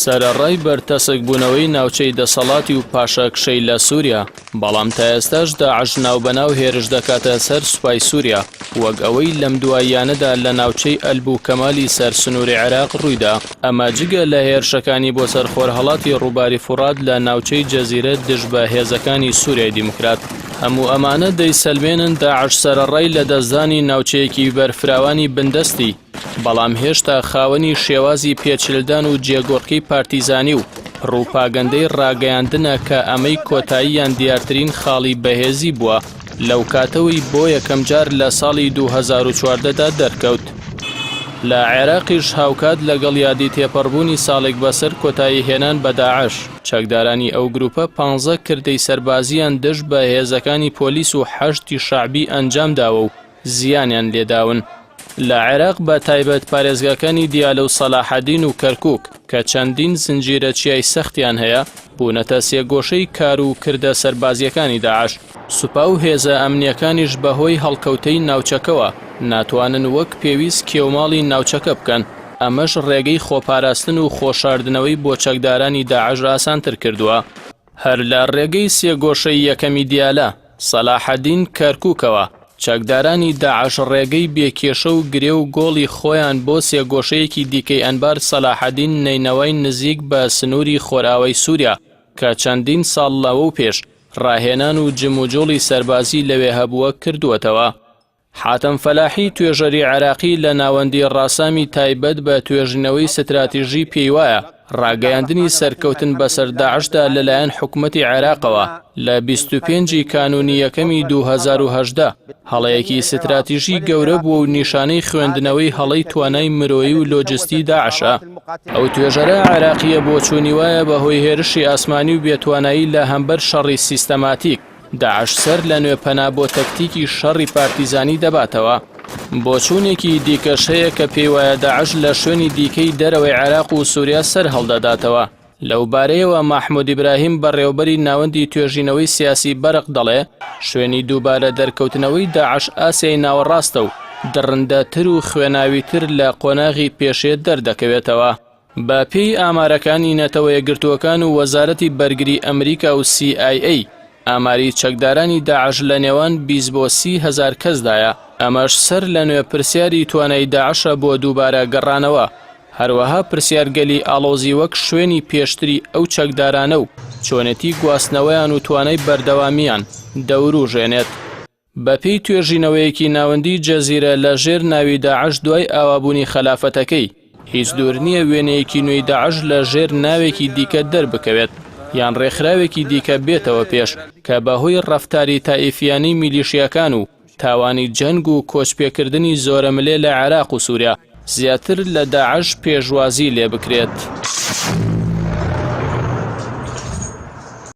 سەرەڕای بەرتەسک بوونەوەی ناوچەی دەسەڵاتی و پاشەکشەی لە سووریا، بەڵام تا ئێستاش داعش ناوبەناو هێرش دەکاتە سەر سوپای سووریا، وەک ئەوەی لەم دواییانەدا لە ناوچەی ئەلبوو کەمالی سەر سنووری عێراق ڕوویدا. ئەمە جگە لە هێرشەکانی بۆ سەرخۆرهەڵاتی ڕووباری فورات لە ناوچەی جەزیرە دژ بە هێزەکانی سووریای دیموکرات. هەموو ئەمانە دەیسەلمێنن داعش سەرەڕای لە دەستدانی ناوچەیەکی بەرفراوانی بندەستی، بەڵام هێشتا خاوەنی شێوازی پێچلدان و جێگۆڕکەی پارتیزانی و ڕووپاگەندەی ڕاگەیاندنە کە ئەمەی کۆتاییان دیارترین خاڵی بەهێزی بووە لەو کاتەوەی بۆ یەکەم جار لە ساڵی 2014دا دەرکەوت. لە عێراقیش هاوکات لەگەڵ یادی تێپەڕبوونی ساڵێک بەسەر کۆتایی هێنان بە داعش، چەکدارانی ئەو گروپە 15 کردەی سەربازیان دژ بە هێزەکانی پۆلیس و 8 شعبی ئەنجامداوە و زیانیان لێداون. لە عێراق بە تایبەت پارێزگاکانی دیالە و سەلاحەدین و کەرکووک کە چەندین زنجیرە چیای سەختیان هەیە بوونەتە سێگۆشەی کار و کردە سەربازیەکانی داعش. سوپا و هێزە ئەمنیەکانیش بەهۆی هەڵکەوتەی ناوچەکەوە ناتوانن وەک پێویست کێوماڵی ناوچەکە بکەن. ئەمەش ڕێگەی خۆپاراستن و خۆشاردنەوەی بۆ چەکدارانی داعش ئاسانتر کردووە. هەر لە ڕێگەی سێگۆشەی یەکەمی دیالە، سەلاحەدین، کەرکووکەوە چەکدارانی داعش ڕێگەی بێکێشە و گرێ و گۆڵی خۆیان بۆ سێگۆشەیەکی دیکەی ئەنبار سەلاحەدین نەینەوەی نزیک بە سنووری خۆراوەی سووریا کە چەندین ساڵ لەوە و پێش ڕاهێنان و جموجۆڵی سەربازی لەوێ هەبووە کردووەتەوە. حاتم فەلاحی توێژەری عێراقی لە ناوەندی ڕاسامی تایبەت بە توێژینەوەی ستراتیژی پێی وایە ڕاگەیاندنی سەرکەوتن بەسەر داعشدا لەلایەن حکومەتی عێراقەوە لە 25 کانونی یەکەمی 2018 هەڵەیەکی ستراتیژی گەورە بووە و نیشانەی خوێندنەوەی هەڵەی توانای مرۆیی و لۆجستی داعشە. ئەو توێژەرە عێراقیە بۆ چوونی وایە بەهۆی هێرشی ئاسمانی و بێتوانایی لە هەمبەر شەڕی سیستەماتیک داعش سەر لە نوێپەنا بۆ تەکتیکی شەڕی پارتیزانی دەباتەوە. بۆچوونێکی دیکەش هەیە کە پێی وایە داعش لە شوێنی دیکەی دەرەوەی عێراق و سووریا سەر هەڵدەداتەوە. لەو بارەیەوە مەحموود ئیبراهیم بەڕێوەبەری ناوەندی توێژینەوەی سیاسی بەرق دەڵێ شوێنی دووبارە دەرکەوتنەوەی داعش ئاسیای ناوەڕاستە و دڕندەتر و خوێناویتر لە قۆناغی پێشێ دەردەکەوێتەوە. بە پێی ئامارەکانی نەتەوە یەکگرتووەکان و وەزارەتی بەرگری ئەمریکا و CIA ئاماری چەکدارانی داعش لە نێوان 20 بۆ 30 هەزار کەسدایە. ئەمەش سەر لە نوێ پرسیاری توانای داعشە بۆ دووبارە گەڕانەوە. هەروەها پرسیارگەلی ئاڵۆزی وەک شوێنی پێشتری ئەو چەکدارانە و چۆنێتی گواستنەوەیان و توانای بەردەوامیان دەوروژێنێت. بەپێی توێژینەوەیەکی ناوەندی جەزیرە لە ژێر ناوی داعش دوای ئاوابوونی خەلافەتەکەی هیچ دوور نییە وێنەیەکی نوێی داعش لە ژێر ناوێکی دیکە دەربکەوێت یان ڕێکخراوێکی دیکە بێتەوە پێش کە بەهۆی ڕەفتاری تائیفیانی میلیشیاکان و تاوانی جەنگ و کۆچپێکردنی زۆرەملێ لە عێراق و سووریا زیاتر لە داعش پێشوازی لێ بکرێت.